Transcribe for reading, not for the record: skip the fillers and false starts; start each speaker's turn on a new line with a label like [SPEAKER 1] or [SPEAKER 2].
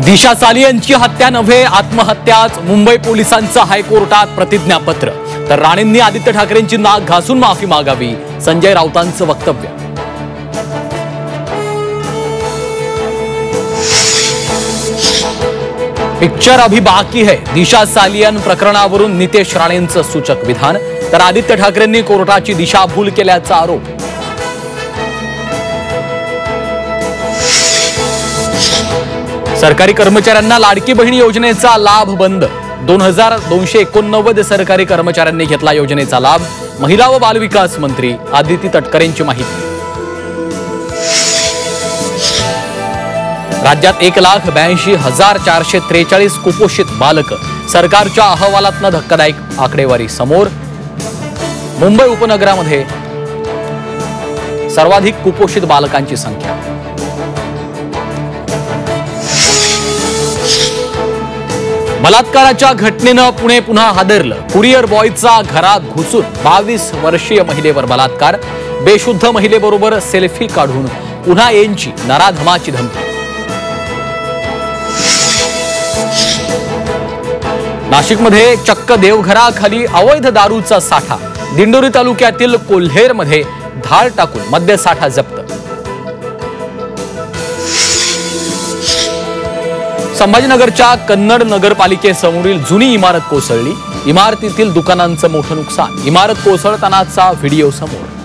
[SPEAKER 1] दिशा सालियनची हत्या नव्हे आत्महत्याच, मुंबई पोलिसांचं हायकोर्टात प्रतिज्ञापत्र। तर राणेंनी आदित्य ठाकरेंची नाक घासून माफी मागावी, संजय राऊतांचं वक्तव्य। पिक्चर अभी बाकी है, दिशा सालियन प्रकरणावरून नितेश राणेंचं सूचक विधान। तर आदित्य ठाकरेंनी कोर्टाची दिशाभूल केल्याचा आरोप। सरकारी कर्मचाऱ्यांना लाडकी बहीण योजनेचा लाभ बंद। 2289 सरकारी कर्मचाऱ्यांनी घेतला योजनेचा लाभ। महिला व बालविकास मंत्री आदिती तटकरेंची माहिती। राज्यात 1,82,443 कुपोषित बालक। सरकारच्या अहवालातनं धक्कादायक आकडेवारी समोर। मुंबई उपनगरामध्ये सर्वाधिक कुपोषित बालकांची संख्या। बलात्काराच्या घटनेनं पुणे पुन्हा हादरलं। कुरिअर बॉयचा घरात घुसून 22 वर्षीय महिलेवर बलात्कार। बेशुद्ध महिलेबरोबर सेल्फी काढून पुन्हा येण्याची नराधमाची धमकी। नाशिकमध्ये चक्क देवघराखाली अवैध दारूचा साठा। दिंडोरी तालुक्यातील कोल्हेरमध्ये धाड टाकून मद्यसाठा जप्त। संभाजीनगरच्या कन्नड नगरपालिकेसमोरील जुनी इमारत कोसळली। इमारतीतील दुकानांचं मोठं नुकसान। इमारत कोसळतानाचा व्हिडिओ समोर।